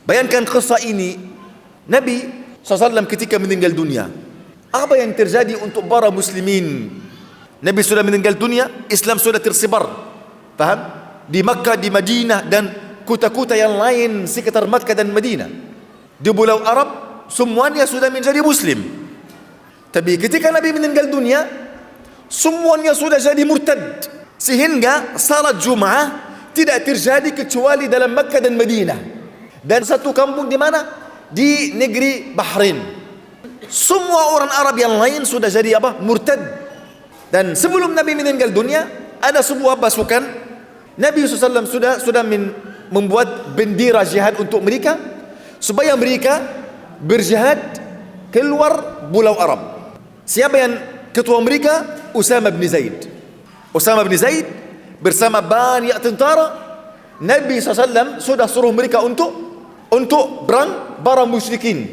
Bayangkan kisah ini, Nabi SAW ketika meninggal dunia, apa yang terjadi untuk para muslimin? Nabi sudah meninggal dunia, Islam sudah tersebar, paham? Di Makkah, di Madinah dan kota-kota yang lain sekitar Makkah dan Madinah. Di Pulau Arab semuanya sudah menjadi muslim. Tapi ketika Nabi meninggal dunia, semuanya sudah jadi murtad, sehingga salat Jumat tidak terjadi kecuali dalam Makkah dan Madinah. Dan satu kampung di mana? Di negeri Bahrain. Semua orang Arab yang lain sudah jadi apa? Murtad. Dan sebelum Nabi meninggal dunia, ada sebuah pasukan. Nabi SAW sudah membuat bendera jihad untuk mereka, supaya mereka berjihad keluar Pulau Arab. Siapa yang ketua mereka? Usama bin Zaid. Usama bin Zaid bersama banyak tentara. Nabi SAW sudah suruh mereka untuk berang para musyrikin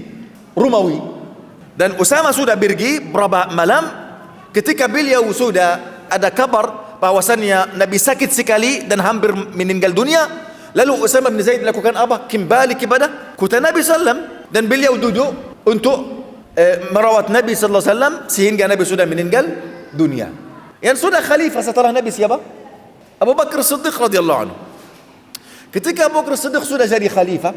Romawi. Dan Usama sudah pergi berapa malam. Ketika beliau sudah ada kabar bahwasannya Nabi sakit sekali dan hampir meninggal dunia, lalu Usama bin Zaid lakukan apa? Kembali kepada kota Nabi SAW, dan beliau duduk untuk merawat Nabi SAW sehingga Nabi sudah meninggal dunia. Yang sudah khalifah setelah Nabi siapa? Abu Bakar Siddiq radhiyallahu anhu. Ketika Abu Bakar Siddiq sudah jadi khalifah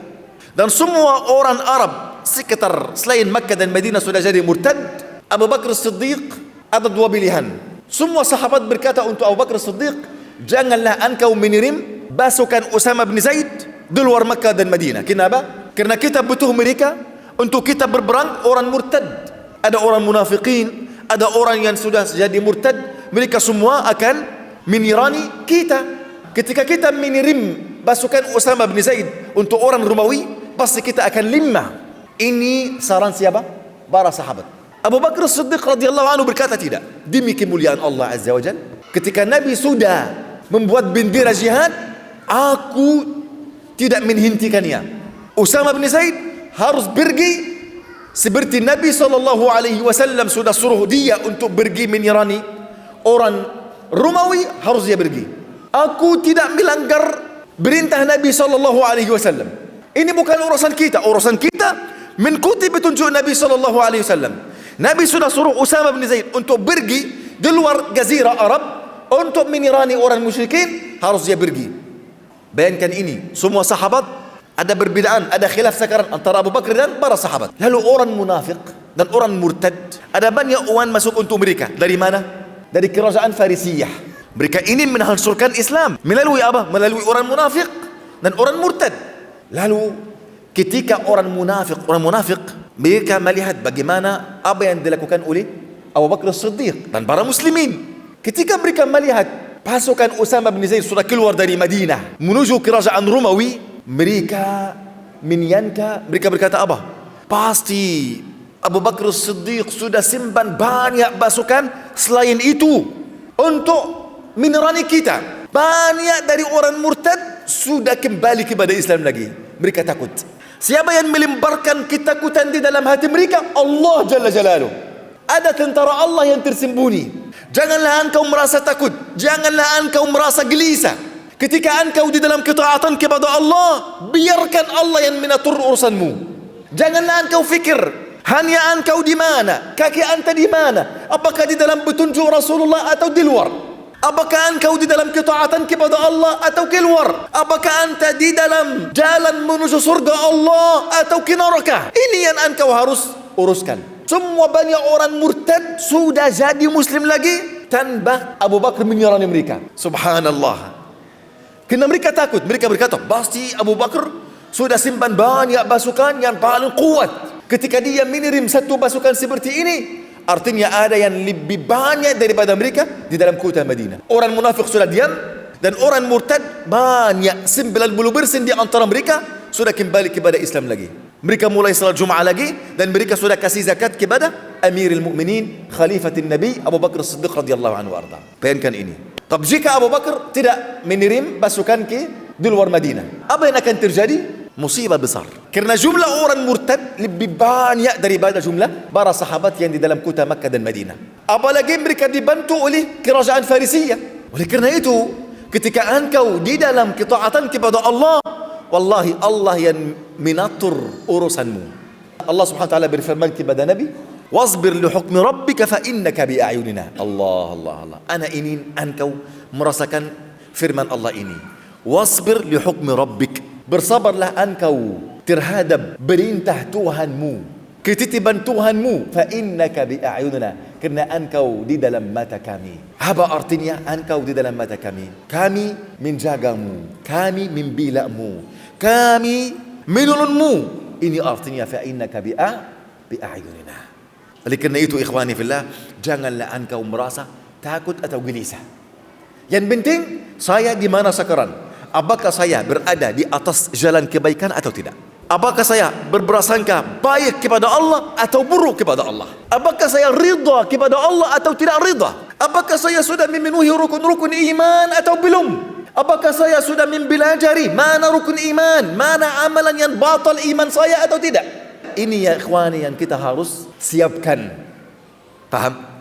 dan semua orang Arab sekitar selain Makkah dan Madinah sudah jadi murtad, Abu Bakar Siddiq ada dua pilihan. Semua sahabat berkata untuk Abu Bakar Siddiq, janganlah engkau mengirim pasukan Usama bin Zaid di luar Makkah dan Madinah. Kenapa? Karena kita butuh mereka untuk kita berperang orang murtad. Ada orang munafikin, ada orang yang sudah jadi murtad, mereka semua akan menirani kita. Ketika kita mengirim pasukan Usama bin Zaid untuk orang Romawi, pasti kita akan limah. Ini saran siapa? Para sahabat. Abu Bakar Siddiq radhiyallahu anhu berkata tidak. Demi kemuliaan Allah Azza wa Jalla, ketika Nabi sudah membuat bendera jihad, aku tidak menghentikannya. Usama bin Zaid harus pergi seperti Nabi SAW sudah suruh dia untuk pergi menirani orang Romawi, harus dia pergi. Aku tidak melanggar perintah Nabi SAW. Ini bukan urusan kita. Urusan kita mengikuti petunjuk Nabi SAW. Nabi sudah suruh Usama bin Zaid untuk pergi di luar Jazirah Arab untuk menirani orang musyrikin, harus dia pergi. Bayangkan ini, semua sahabat ada perbedaan, ada khilaf sekarang antara Abu Bakar dan para sahabat. Lalu orang munafik dan orang murtad, ada banyak uang masuk untuk mereka. Dari mana? Dari kerajaan Farisiyah. Mereka ini menghancurkan Islam melalui apa? Melalui orang munafik dan orang murtad. Lalu ketika orang munafik mereka melihat bagaimana apa yang dilakukan oleh Abu Bakar Siddiq dan para muslimin. Ketika mereka melihat pasukan Usama bin Zaid sudah keluar dari Madinah menuju kerajaan Romawi, mereka berkata apa? Pasti Abu Bakar Siddiq sudah simpan banyak pasukan selain itu untuk menerangi kita. Banyak dari orang murtad sudah kembali kepada Islam lagi. Mereka takut. Siapa yang melemparkan ketakutan di dalam hati mereka? Allah Jalla Jalaluh. Ada tentara Allah yang tersembunyi. Janganlah engkau merasa takut, janganlah engkau merasa gelisah. Ketika engkau di dalam ketaatan kepada Allah, biarkan Allah yang mengatur urusanmu. Janganlah engkau fikir hanya engkau di mana, kaki anda di mana, apakah di dalam petunjuk Rasulullah atau di luar. Apakah engkau di dalam ketaatan kepada Allah atau keluar? Apakah anda di dalam jalan menuju surga Allah atau ke neraka? Ini yang engkau harus uruskan. Semua banyak orang murtad sudah jadi muslim lagi tanpa Abu Bakar menyerang mereka. Subhanallah. Karena mereka takut. Mereka berkata, pasti Abu Bakar sudah simpan banyak pasukan yang paling kuat. Ketika dia mengirim satu pasukan seperti ini, artinya ada yang lebih banyak daripada mereka di dalam kota Madinah. Orang munafik sudah diam, dan orang murtad banyak, 90% di antara mereka sudah kembali kepada Islam lagi. Mereka mulai salat Jumat lagi, dan mereka sudah kasih zakat kepada Amirul Mukminin Khalifatin Nabi Abu Bakar Siddiq radhiyallahu anhu arda. Bayangkan ini. Tapi jika Abu Bakar tidak mengirim pasukan ke di luar Madinah, apa yang akan terjadi? Musibah besar. Karena jumlah orang murtad lebih banyak daripada jumlah para sahabat yang di dalam kota Makkah dan Madinah. Apalagi mereka dibantu oleh kerajaan Farisiyah. Oleh kerana itu, ketika engkau di dalam ketaatan kepada Allah, wallahi Allah yang mengatur urusanmu. Allah Subhanahu wa taala berfirman kepada Nabi, "Wasbir li hukmi rabbika fa innaka bi a'yunina." Allah. Ana ingin engkau merasakan firman Allah ini. Wasbir li hukmi rabbik. Bersabarlah engkau terhadap perintah Tuhanmu, ketitiban Tuhanmu. Fa innaka bi a'yunina, kerana engkau di dalam mata kami. Apa artinya engkau di dalam mata kami? Kami menjagamu, kami membilamu, kami menolongmu. Ini artinya fa innaka bi a'yunina. Oleh kerana itu ikhwani fillah, janganlah engkau merasa takut atau gelisah. Yang penting saya di mana sekarang? Apakah saya berada di atas jalan kebaikan atau tidak? Apakah saya berprasangka baik kepada Allah atau buruk kepada Allah? Apakah saya ridha kepada Allah atau tidak ridha? Apakah saya sudah memenuhi rukun-rukun iman atau belum? Apakah saya sudah mempelajari mana rukun iman, mana amalan yang batal iman saya atau tidak? Ini ya ikhwani yang kita harus siapkan. Faham?